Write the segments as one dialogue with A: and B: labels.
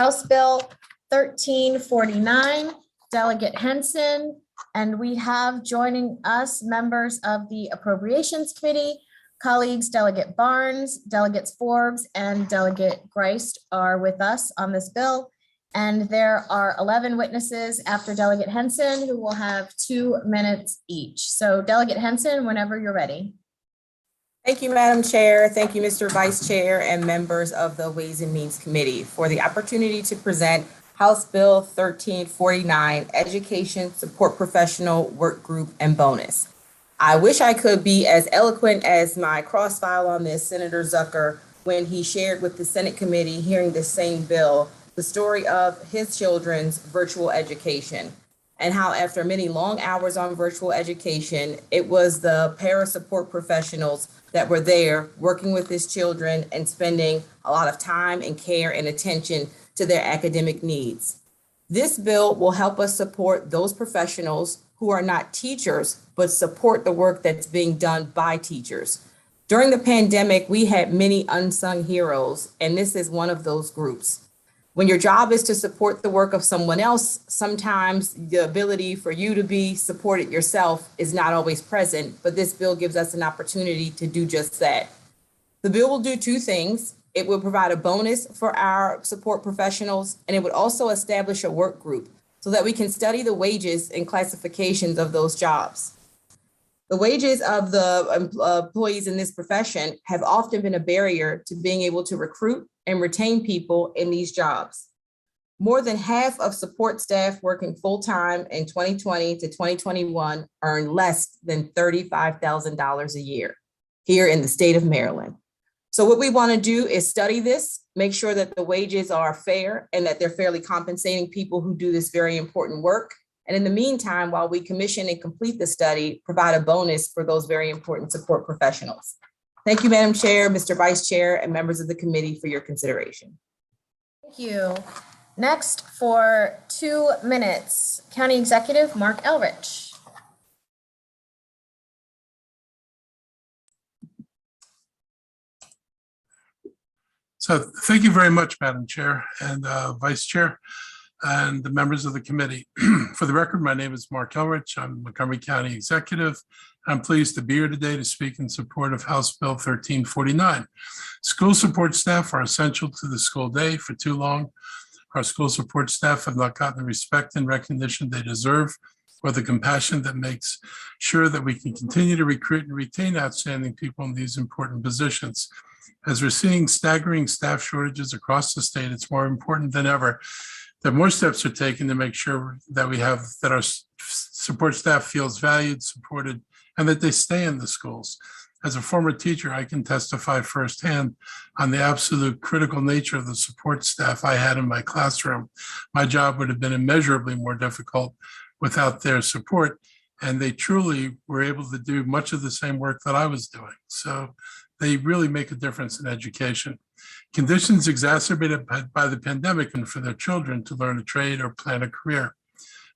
A: House Bill 1349, Delegate Henson, and we have joining us members of the Appropriations Committee. Colleagues Delegate Barnes, Delegates Forbes, and Delegate Greist are with us on this bill. And there are 11 witnesses after Delegate Henson who will have 2 minutes each. So Delegate Henson, whenever you're ready.
B: Thank you, Madam Chair. Thank you, Mr. Vice Chair and members of the Ways and Means Committee for the opportunity to present House Bill 1349, Education Support Professional Work Group and Bonus. I wish I could be as eloquent as my cross-file on this, Senator Zucker, when he shared with the Senate committee hearing the same bill, the story of his children's virtual education and how after many long hours on virtual education, it was the para support professionals that were there working with his children and spending a lot of time and care and attention to their academic needs. This bill will help us support those professionals who are not teachers, but support the work that's being done by teachers. During the pandemic, we had many unsung heroes, and this is one of those groups. When your job is to support the work of someone else, sometimes the ability for you to be supported yourself is not always present, but this bill gives us an opportunity to do just that. The bill will do 2 things. It will provide a bonus for our support professionals, and it would also establish a work group so that we can study the wages and classifications of those jobs. The wages of the employees in this profession have often been a barrier to being able to recruit and retain people in these jobs. More than half of support staff working full-time in 2020 to 2021 earn less than $35,000 a year here in the state of Maryland. So what we want to do is study this, make sure that the wages are fair and that they're fairly compensating people who do this very important work. And in the meantime, while we commission and complete the study, provide a bonus for those very important support professionals. Thank you, Madam Chair, Mr. Vice Chair, and members of the committee for your consideration.
A: Thank you. Next, for 2 minutes, County Executive Mark Elrich.
C: So thank you very much, Madam Chair and Vice Chair and the members of the committee. For the record, my name is Mark Elrich. I'm Montgomery County Executive. I'm pleased to be here today to speak in support of House Bill 1349. School support staff are essential to the school day. For too long, our school support staff have not gotten the respect and recognition they deserve or the compassion that makes sure that we can continue to recruit and retain outstanding people in these important positions. As we're seeing staggering staff shortages across the state, it's more important than ever that more steps are taken to make sure that our support staff feels valued, supported, and that they stay in the schools. As a former teacher, I can testify firsthand on the absolute critical nature of the support staff I had in my classroom. My job would have been immeasurably more difficult without their support, and they truly were able to do much of the same work that I was doing. So they really make a difference in education. Conditions exacerbated by the pandemic and for their children to learn a trade or plan a career.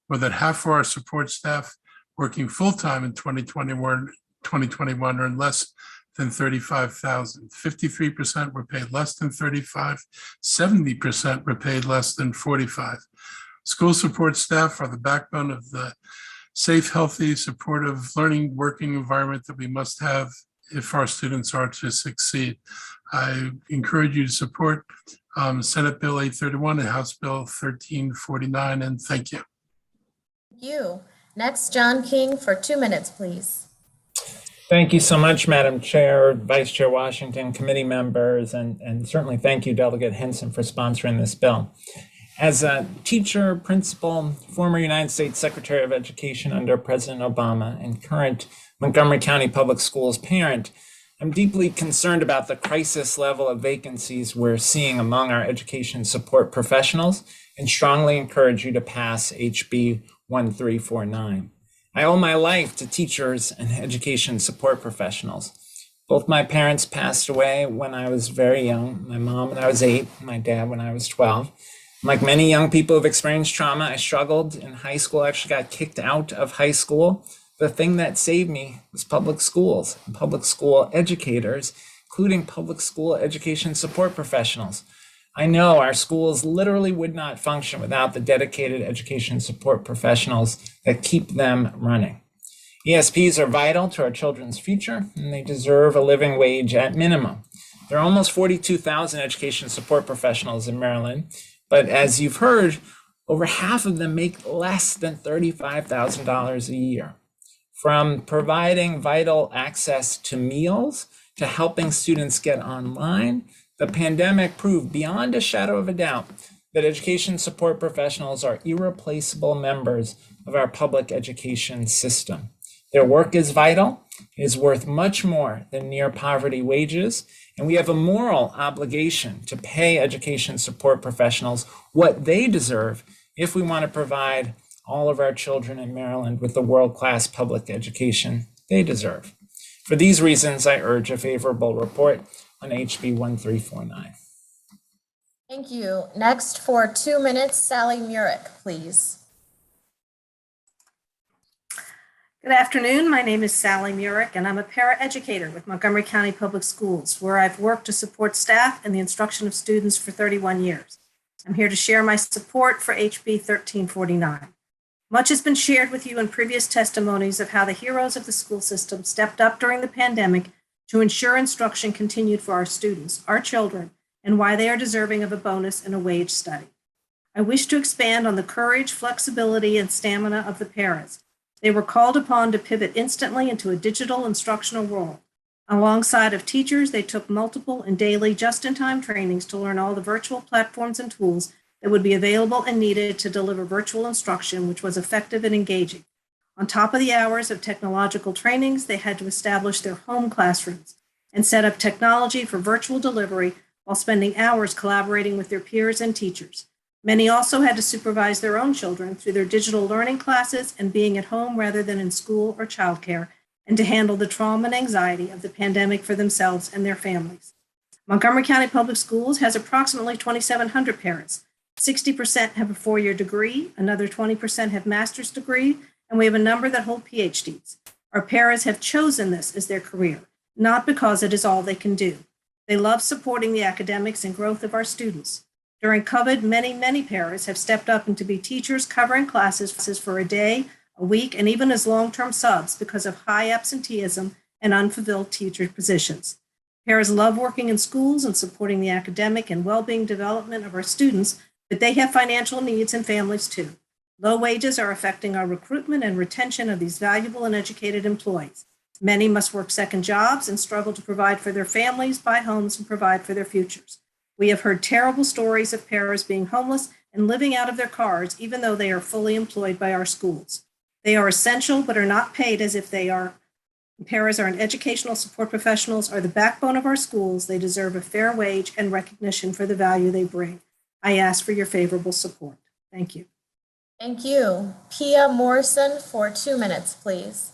C: More than half of our support staff working full-time in 2021 earned less than $35,000. 53% were paid less than $35,000. 70% were paid less than $45,000. School support staff are the backbone of the safe, healthy, supportive learning working environment that we must have if our students are to succeed. I encourage you to support Senate Bill 831 and House Bill 1349, and thank you.
A: Thank you. Next, John King for 2 minutes, please.
D: Thank you so much, Madam Chair, Vice Chair Washington, committee members, and certainly thank you, Delegate Henson, for sponsoring this bill. As a teacher, principal, former United States Secretary of Education under President Obama, and current Montgomery County Public Schools parent, I'm deeply concerned about the crisis level of vacancies we're seeing among our education support professionals and strongly encourage you to pass HB 1349. I owe my life to teachers and education support professionals. Both my parents passed away when I was very young, my mom when I was 8, my dad when I was 12. Like many young people who've experienced trauma, I struggled in high school. I actually got kicked out of high school. The thing that saved me was public schools and public school educators, including public school education support professionals. I know our schools literally would not function without the dedicated education support professionals that keep them running. ESPs are vital to our children's future, and they deserve a living wage at minimum. There are almost 42,000 education support professionals in Maryland, but as you've heard, over half of them make less than $35,000 a year. From providing vital access to meals to helping students get online, the pandemic proved beyond a shadow of a doubt that education support professionals are irreplaceable members of our public education system. Their work is vital, is worth much more than near poverty wages, and we have a moral obligation to pay education support professionals what they deserve if we want to provide all of our children in Maryland with the world-class public education they deserve. For these reasons, I urge a favorable report on HB 1349.
A: Thank you. Next for 2 minutes, Sally Murick, please.
E: Good afternoon. My name is Sally Murick, and I'm a paraeducator with Montgomery County Public Schools, where I've worked to support staff and the instruction of students for 31 years. I'm here to share my support for HB 1349. Much has been shared with you in previous testimonies of how the heroes of the school system stepped up during the pandemic to ensure instruction continued for our students, our children, and why they are deserving of a bonus and a wage study. I wish to expand on the courage, flexibility, and stamina of the paras. They were called upon to pivot instantly into a digital instructional world. Alongside of teachers, they took multiple and daily just-in-time trainings to learn all the virtual platforms and tools that would be available and needed to deliver virtual instruction, which was effective and engaging. On top of the hours of technological trainings, they had to establish their home classrooms and set up technology for virtual delivery while spending hours collaborating with their peers and teachers. Many also had to supervise their own children through their digital learning classes and being at home rather than in school or childcare, and to handle the trauma and anxiety of the pandemic for themselves and their families. Montgomery County Public Schools has approximately 2,700 parents. 60% have a 4-year degree, another 20% have master's degree, and we have a number that hold PhDs. Our paras have chosen this as their career, not because it is all they can do. They love supporting the academics and growth of our students. During COVID, many paras have stepped up to be teachers covering classes for a day, a week, and even as long-term subs because of high absenteeism and unfulfilled teacher positions. Paras love working in schools and supporting the academic and well-being development of our students, but they have financial needs and families too. Low wages are affecting our recruitment and retention of these valuable and educated employees. Many must work second jobs and struggle to provide for their families, buy homes, and provide for their futures. We have heard terrible stories of paras being homeless and living out of their cars, even though they are fully employed by our schools. They are essential, but are not paid as if they are. Paras are educational support professionals, are the backbone of our schools. They deserve a fair wage and recognition for the value they bring. I ask for your favorable support. Thank you.
A: Thank you. Pia Morrison for 2 minutes, please.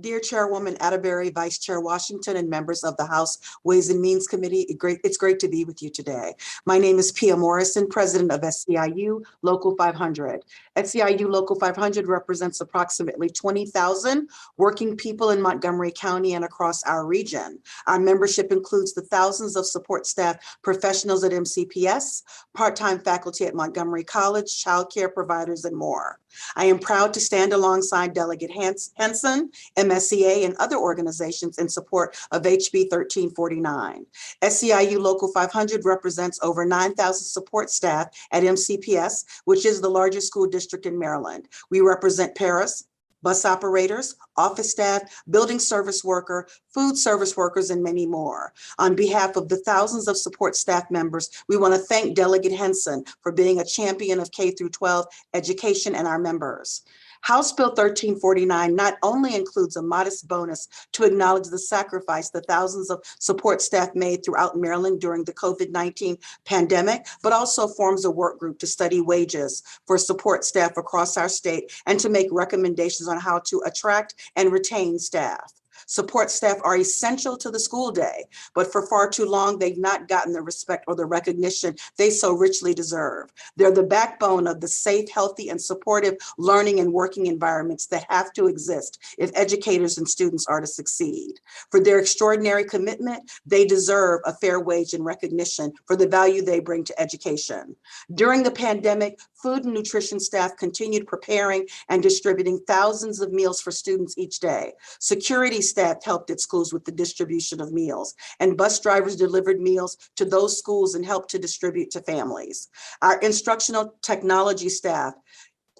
F: Dear Chairwoman Atterbury, Vice Chair Washington, and members of the House Ways and Means Committee, it's great to be with you today. My name is Pia Morrison, President of SCIU Local 500. SCIU Local 500 represents approximately 20,000 working people in Montgomery County and across our region. Our membership includes the thousands of support staff professionals at MCPS, part-time faculty at Montgomery College, childcare providers, and more. I am proud to stand alongside Delegate Henson, MSCA, and other organizations in support of HB 1349. SCIU Local 500 represents over 9,000 support staff at MCPS, which is the largest school district in Maryland. We represent paras, bus operators, office staff, building service worker, food service workers, and many more. On behalf of the thousands of support staff members, we want to thank Delegate Henson for being a champion of K-12 education and our members. House Bill 1349 not only includes a modest bonus to acknowledge the sacrifice the thousands of support staff made throughout Maryland during the COVID-19 pandemic, but also forms a work group to study wages for support staff across our state and to make recommendations on how to attract and retain staff. Support staff are essential to the school day, but for far too long, they've not gotten the respect or the recognition they so richly deserve. They're the backbone of the safe, healthy, and supportive learning and working environments that have to exist if educators and students are to succeed. For their extraordinary commitment, they deserve a fair wage and recognition for the value they bring to education. During the pandemic, food and nutrition staff continued preparing and distributing thousands of meals for students each day. Security staff helped at schools with the distribution of meals, and bus drivers delivered meals to those schools and helped to distribute to families. Our instructional technology staff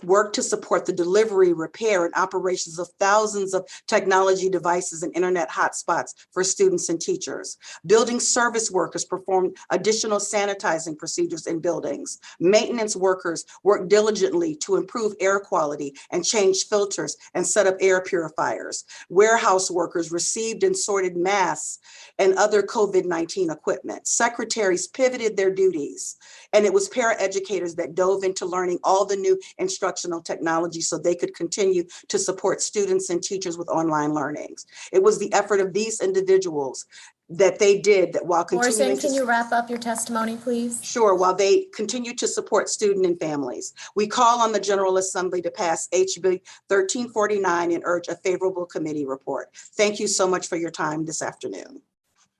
F: work to support the delivery, repair, and operations of thousands of technology devices and internet hotspots for students and teachers. Building service workers perform additional sanitizing procedures in buildings. Maintenance workers work diligently to improve air quality and change filters and set up air purifiers. Warehouse workers received and sorted masks and other COVID-19 equipment. Secretaries pivoted their duties, and it was paraeducators that dove into learning all the new instructional technology so they could continue to support students and teachers with online learnings. It was the effort of these individuals that they did that while continuing
A: Morrison, can you wrap up your testimony, please?
F: Sure, while they continue to support student and families. We call on the General Assembly to pass HB 1349 and urge a favorable committee report. Thank you so much for your time this afternoon.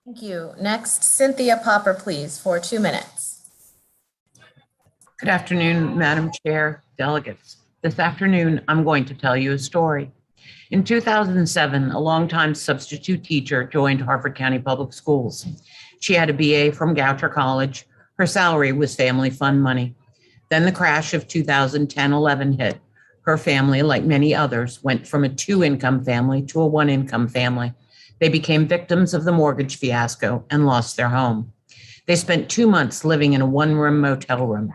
A: Thank you. Next, Cynthia Popper, please, for 2 minutes.
G: Good afternoon, Madam Chair, delegates. This afternoon, I'm going to tell you a story. In 2007, a longtime substitute teacher joined Harford County Public Schools. She had a BA from Goucher College. Her salary was family fund money. Then the crash of 2010-11 hit. Her family, like many others, went from a 2-income family to a 1-income family. They became victims of the mortgage fiasco and lost their home. They spent 2 months living in a 1-room motel room.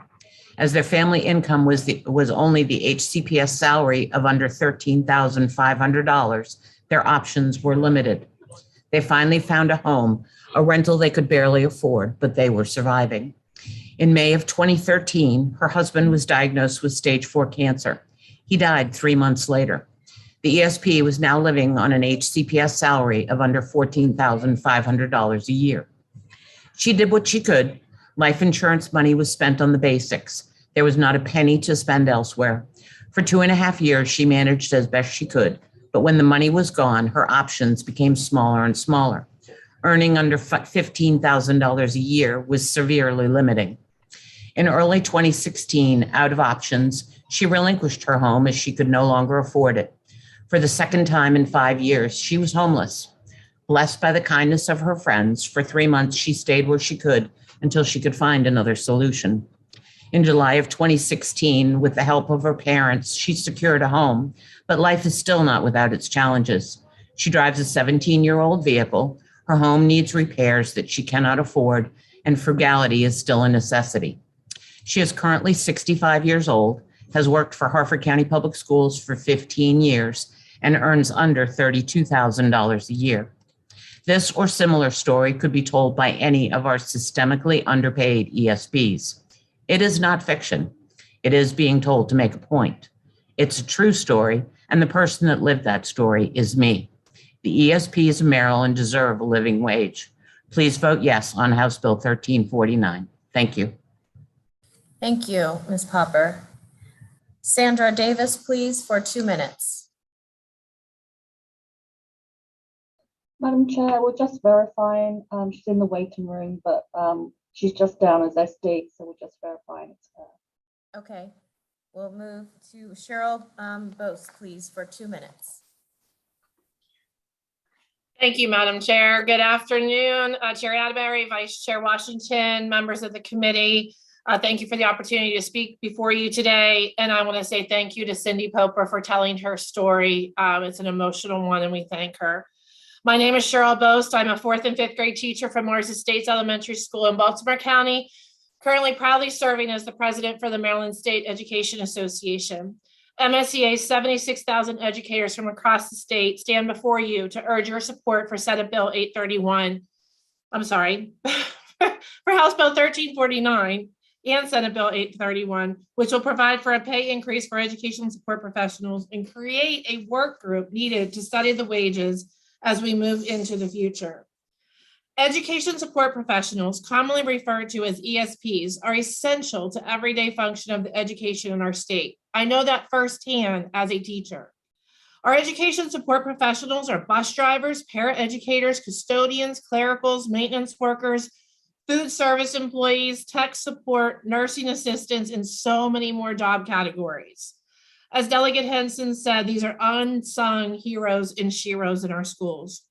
G: As their family income was only the HCPS salary of under $13,500, their options were limited. They finally found a home, a rental they could barely afford, but they were surviving. In May of 2013, her husband was diagnosed with stage 4 cancer. He died 3 months later. The ESP was now living on an HCPS salary of under $14,500 a year. She did what she could. Life insurance money was spent on the basics. There was not a penny to spend elsewhere. For 2.5 years, she managed as best she could. But when the money was gone, her options became smaller and smaller. Earning under $15,000 a year was severely limiting. In early 2016, out of options, she relinquished her home as she could no longer afford it. For the second time in 5 years, she was homeless. Blessed by the kindness of her friends, for 3 months, she stayed where she could until she could find another solution. In July of 2016, with the help of her parents, she secured a home, but life is still not without its challenges. She drives a 17-year-old vehicle. Her home needs repairs that she cannot afford, and frugality is still a necessity. She is currently 65 years old, has worked for Harford County Public Schools for 15 years, and earns under $32,000 a year. This or similar story could be told by any of our systemically underpaid ESPs. It is not fiction. It is being told to make a point. It's a true story, and the person that lived that story is me. The ESPs of Maryland deserve a living wage. Please vote yes on House Bill 1349. Thank you.
A: Thank you, Ms. Popper. Sandra Davis, please, for 2 minutes.
H: Madam Chair, we're just verifying. She's in the waiting room, but she's just down as SD, so we're just verifying it's her.
A: Okay, we'll move to Cheryl Bose, please, for 2 minutes.
I: Thank you, Madam Chair. Good afternoon, Chair Atterbury, Vice Chair Washington, members of the committee. Thank you for the opportunity to speak before you today. And I want to say thank you to Cindy Popper for telling her story. It's an emotional one, and we thank her. My name is Cheryl Bost. I'm a 4th and 5th grade teacher from Morris Estates Elementary School in Baltimore County, currently proudly serving as the president for the Maryland State Education Association. MSEA's 76,000 educators from across the state stand before you to urge your support for Senate Bill 831. I'm sorry, for House Bill 1349 and Senate Bill 831, which will provide for a pay increase for education support professionals and create a work group needed to study the wages as we move into the future. Education support professionals, commonly referred to as ESPs, are essential to everyday function of the education in our state. I know that firsthand as a teacher. Our education support professionals are bus drivers, paraeducators, custodians, clericals, maintenance workers, food service employees, tech support, nursing assistants, and so many more job categories. As Delegate Henson said, these are unsung heroes and sheroes in our schools.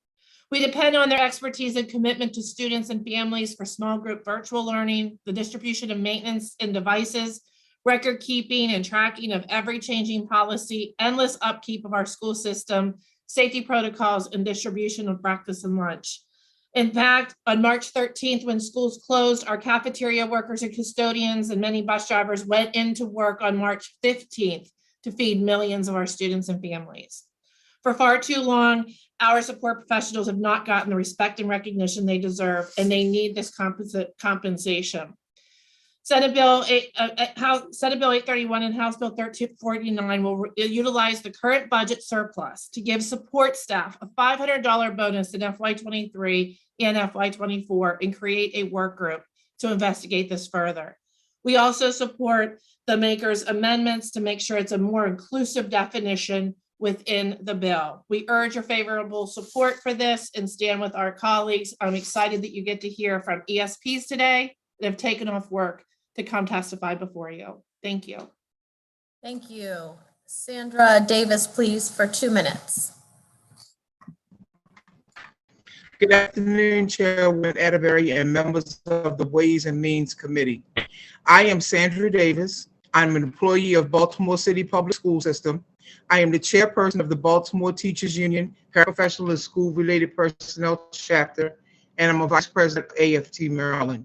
I: We depend on their expertise and commitment to students and families for small group virtual learning, the distribution of maintenance and devices, record keeping and tracking of every changing policy, endless upkeep of our school system, safety protocols, and distribution of breakfast and lunch. In fact, on March 13th, when schools closed, our cafeteria workers and custodians and many bus drivers went into work on March 15th to feed millions of our students and families. For far too long, our support professionals have not gotten the respect and recognition they deserve, and they need this compensation. Senate Bill 831 and House Bill 1349 will utilize the current budget surplus to give support staff a $500 bonus in FY23 and FY24 and create a work group to investigate this further. We also support the maker's amendments to make sure it's a more inclusive definition within the bill. We urge your favorable support for this and stand with our colleagues. I'm excited that you get to hear from ESPs today that have taken off work to come testify before you. Thank you.
A: Thank you. Sandra Davis, please, for 2 minutes.
J: Good afternoon, Chairwoman Atterbury and members of the Ways and Means Committee. I am Sandra Davis. I'm an employee of Baltimore City Public School System. I am the chairperson of the Baltimore Teachers Union Paraprofessional and School-Related Personnel Chapter, and I'm a vice president of AFT Maryland.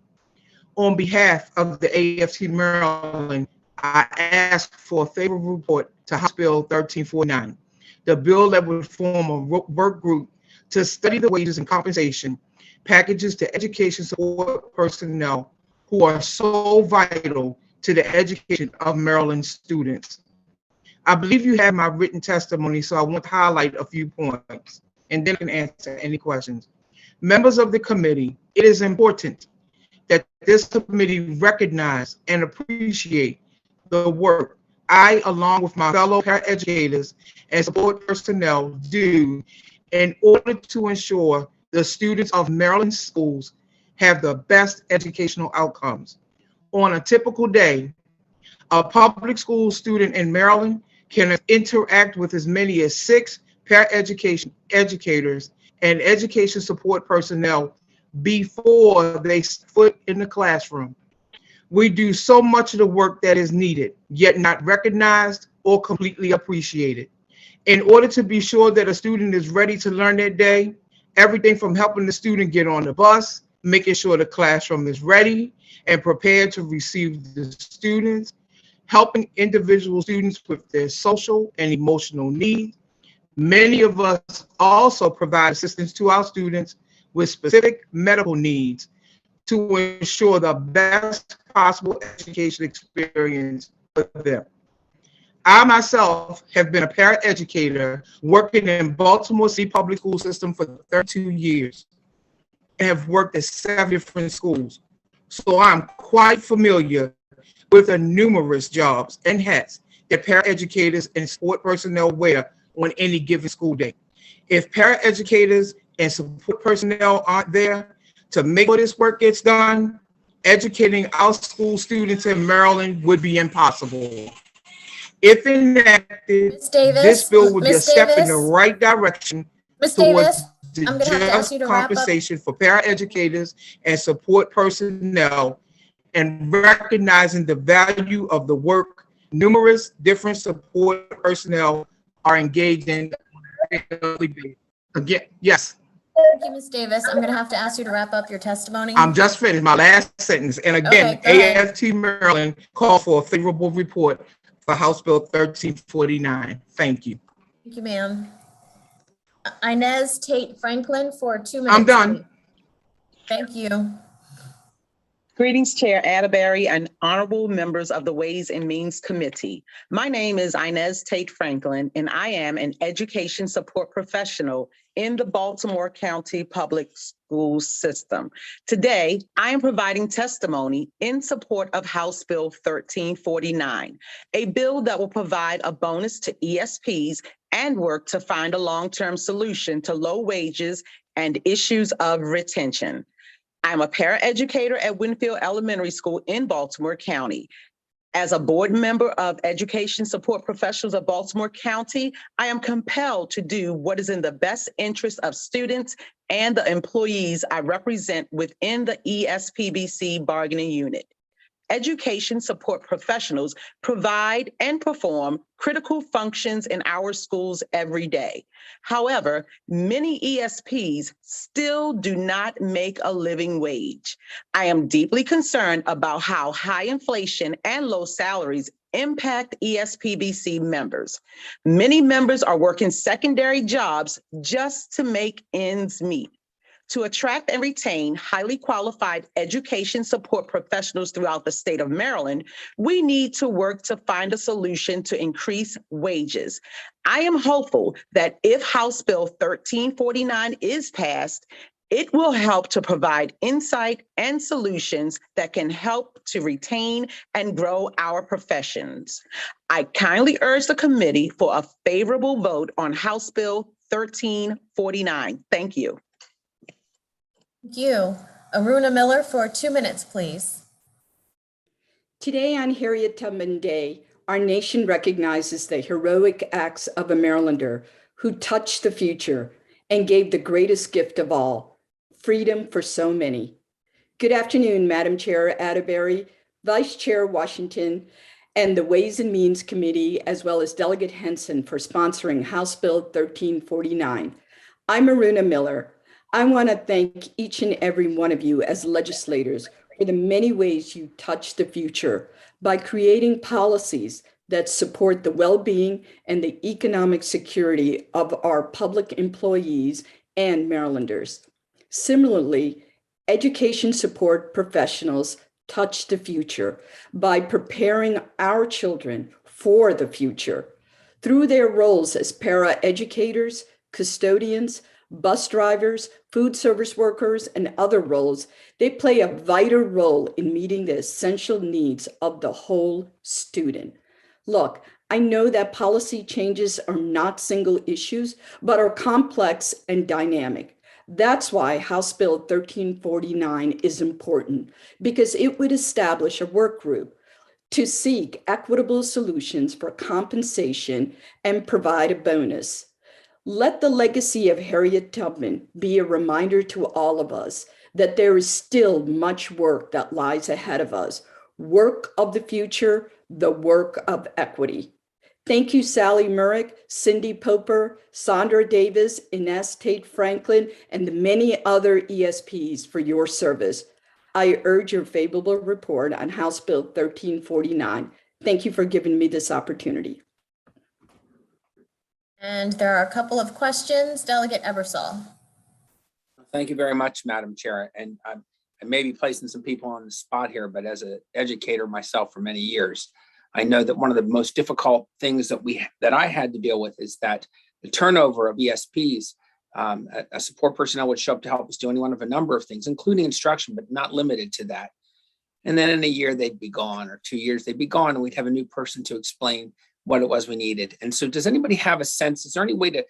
J: On behalf of the AFT Maryland, I ask for a favorable report to House Bill 1349, the bill that would form a work group to study the wages and compensation packages to education support personnel who are so vital to the education of Maryland students. I believe you have my written testimony, so I want to highlight a few points and then can answer any questions. Members of the committee, it is important that this committee recognize and appreciate the work I, along with my fellow paraeducators and support personnel, do in order to ensure the students of Maryland schools have the best educational outcomes. On a typical day, a public school student in Maryland can interact with as many as 6 paraeducation educators and education support personnel before they foot in the classroom. We do so much of the work that is needed, yet not recognized or completely appreciated. In order to be sure that a student is ready to learn that day, everything from helping the student get on the bus, making sure the classroom is ready and prepared to receive the students, helping individual students with their social and emotional needs. Many of us also provide assistance to our students with specific medical needs to ensure the best possible education experience for them. I myself have been a paraeducator working in Baltimore City Public School System for 32 years and have worked at 7 different schools. So I'm quite familiar with the numerous jobs and hats that paraeducators and support personnel wear on any given school day. If paraeducators and support personnel aren't there to make sure this work gets done, educating our school students in Maryland would be impossible. If enacted,
A: Ms. Davis,
J: this bill would be a
A: Ms.
J: step in
A: Davis,
J: the right direction
A: Ms.
J: towards
A: Davis,
J: the
A: I'm gonna have to ask you to wrap up.
J: compensation for paraeducators and support personnel and recognizing the value of the work numerous different support personnel are engaged in. Again, yes,
A: Thank you, Ms. Davis. I'm going to have to ask you to wrap up your testimony.
J: I'm just finished my last sentence. And again,
A: Okay, go ahead.
J: AFT Maryland called for a favorable report for House Bill 1349. Thank you.
A: Thank you, ma'am. Inez Tate Franklin for 2 minutes.
J: I'm done.
A: please. Thank you.
K: Greetings, Chair Atterbury and honorable members of the Ways and Means Committee. My name is Inez Tate Franklin, and I am an education support professional in the Baltimore County Public School System. Today, I am providing testimony in support of House Bill 1349, a bill that will provide a bonus to ESPs and work to find a long-term solution to low wages and issues of retention. I'm a paraeducator at Winfield Elementary School in Baltimore County. As a board member of Education Support Professionals of Baltimore County, I am compelled to do what is in the best interest of students and the employees I represent within the ESPBC bargaining unit. Education support professionals provide and perform critical functions in our schools every day. However, many ESPs still do not make a living wage. I am deeply concerned about how high inflation and low salaries impact ESPBC members. Many members are working secondary jobs just to make ends meet. To attract and retain highly qualified education support professionals throughout the state of Maryland, we need to work to find a solution to increase wages. I am hopeful that if House Bill 1349 is passed, it will help to provide insight and solutions that can help to retain and grow our professions. I kindly urge the committee for a favorable vote on House Bill 1349. Thank you.
A: Thank you. Aruna Miller for 2 minutes, please.
L: Today on Harriet Tubman Day, our nation recognizes the heroic acts of a Marylander who touched the future and gave the greatest gift of all, freedom for so many. Good afternoon, Madam Chair Atterbury, Vice Chair Washington, and the Ways and Means Committee, as well as Delegate Henson for sponsoring House Bill 1349. I'm Aruna Miller. I want to thank each and every one of you as legislators for the many ways you touch the future by creating policies that support the well-being and the economic security of our public employees and Marylanders. Similarly, education support professionals touch the future by preparing our children for the future. Through their roles as para-educators, custodians, bus drivers, food service workers, and other roles, they play a vital role in meeting the essential needs of the whole student. Look, I know that policy changes are not single issues, but are complex and dynamic. That's why House Bill 1349 is important, because it would establish a work group to seek equitable solutions for compensation and provide a bonus. Let the legacy of Harriet Tubman be a reminder to all of us that there is still much work that lies ahead of us. Work of the future, the work of equity. Thank you, Sally Murick, Cindy Poper, Sandra Davis, Inez Tate Franklin, and the many other ESPs for your service. I urge your favorable report on House Bill 1349. Thank you for giving me this opportunity.
A: And there are a couple of questions. Delegate Ebersol.
M: Thank you very much, Madam Chair. And I may be placing some people on the spot here, but as an educator myself for many years, I know that one of the most difficult things that I had to deal with is that the turnover of ESPs. A support personnel would show up to help us do any one of a number of things, including instruction, but not limited to that. And then in a year, they'd be gone, or 2 years, they'd be gone, and we'd have a new person to explain what it was we needed. And so does anybody have a sense, is there any way to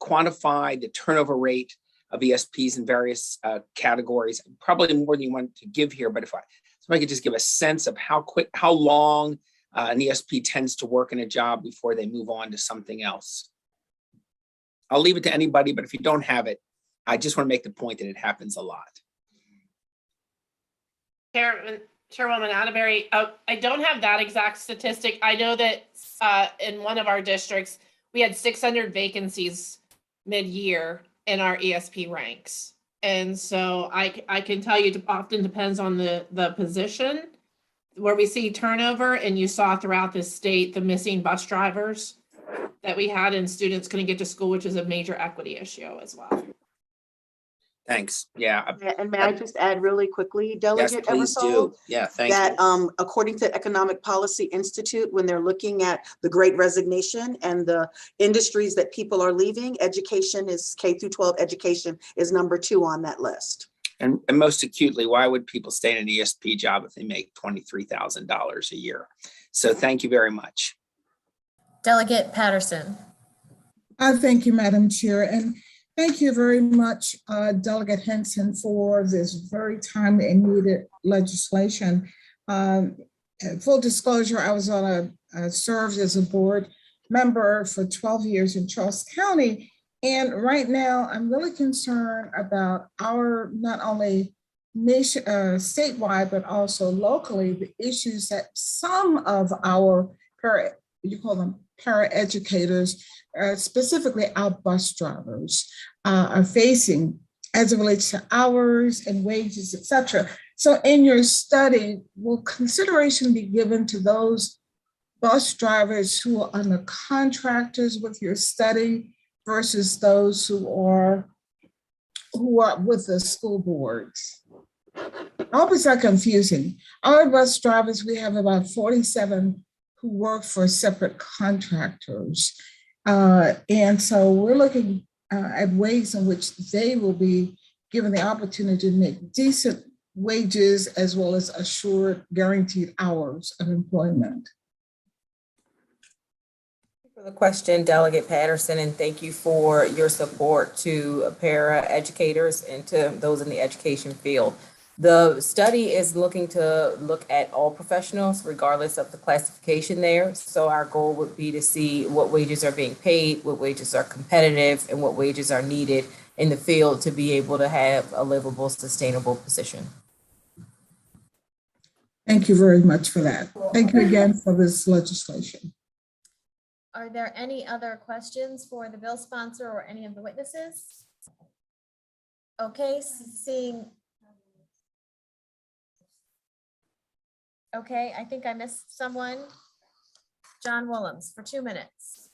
M: quantify the turnover rate of ESPs in various categories? Probably more than you want to give here, but if somebody could just give a sense of how long an ESP tends to work in a job before they move on to something else. I'll leave it to anybody, but if you don't have it, I just want to make the point that it happens a lot.
I: Chairwoman Atterbury, I don't have that exact statistic. I know that in one of our districts, we had 600 vacancies mid-year in our ESP ranks. And so I can tell you it often depends on the position where we see turnover, and you saw throughout the state the missing bus drivers that we had, and students couldn't get to school, which is a major equity issue as well.
M: Thanks. Yeah.
F: And may I just add really quickly,
M: Yes,
F: Delegate
M: please
F: Eversole?
M: do. Yeah, thank
F: That
M: you.
F: according to Economic Policy Institute, when they're looking at the Great Resignation and the industries that people are leaving, education is K through 12 education is number 2 on that list.
M: And most acutely, why would people stay in an ESP job if they make $23,000 a year? So thank you very much.
A: Delegate Patterson.
N: Thank you, Madam Chair, and thank you very much, Delegate Henson, for this very timely and needed legislation. Full disclosure, I was on served as a board member for 12 years in Charles County, and right now I'm really concerned about our not only nation, statewide, but also locally, the issues that some of our paraeducators, specifically our bus drivers, are facing as it relates to hours and wages, et cetera. So in your study, will consideration be given to those bus drivers who are under contractors with your study versus those who are with the school boards? I hope it's not confusing. Our bus drivers, we have about 47 who work for separate contractors. And so we're looking at ways in which they will be given the opportunity to make decent wages as well as assured guaranteed hours of employment.
B: Thank you for the question, Delegate Patterson, and thank you for your support to para educators and to those in the education field. The study is looking to look at all professionals, regardless of the classification there. So our goal would be to see what wages are being paid, what wages are competitive, and what wages are needed in the field to be able to have a livable, sustainable position.
N: Thank you very much for that. Thank you again for this legislation.
A: Are there any other questions for the bill sponsor or any of the witnesses? Okay, seeing. Okay, I think I missed someone. John Willems for 2 minutes.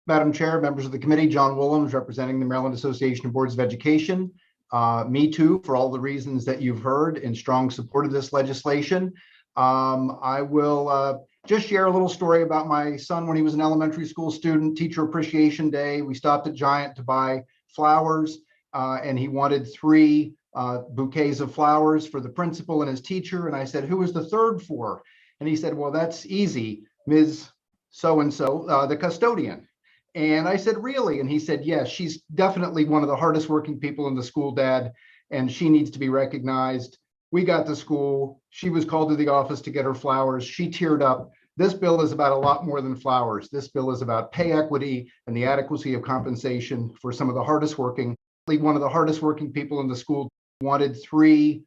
O: Madam Chair, members of the committee, John Willems representing the Maryland Association of Boards of Education. Me too, for all the reasons that you've heard, in strong support of this legislation. I will just share a little story about my son when he was an elementary school student. Teacher Appreciation Day, we stopped at Giant to buy flowers, and he wanted 3 bouquets of flowers for the principal and his teacher. And I said, who was the third for? And he said, well, that's easy, Ms. So-and-so, the custodian. And I said, really? And he said, yes, she's definitely one of the hardest working people in the school, Dad, and she needs to be recognized. We got to school. She was called to the office to get her flowers. She teared up. This bill is about a lot more than flowers. This bill is about pay equity and the adequacy of compensation for some of the hardest working, one of the hardest working people in the school. Wanted 3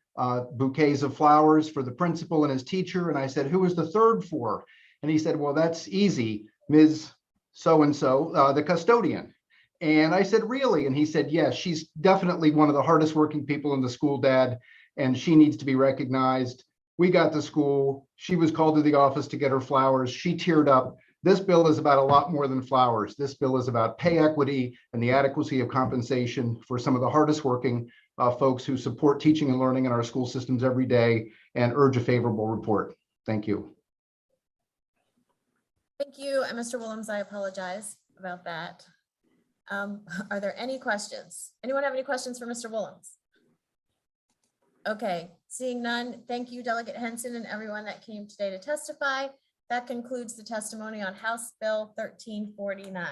O: bouquets of flowers for the principal and his teacher. And I said, who was the third for? And he said, well, that's easy, Ms. So-and-so, the custodian. And I said, really? And he said, yes, she's definitely one of the hardest working people in the school, Dad, and she needs to be recognized. We got to school. She was called to the office to get her flowers. She teared up. This bill is about a lot more than flowers. This bill is about pay equity and the adequacy of compensation for some of the hardest working folks who support teaching and learning in our school systems every day, and urge a favorable report. Thank you.
A: Thank you. And Mr. Willems, I apologize about that. Are there any questions? Anyone have any questions for Mr. Willems? Okay, seeing none, thank you, Delegate Henson, and everyone that came today to testify. That concludes the testimony on House Bill 1349.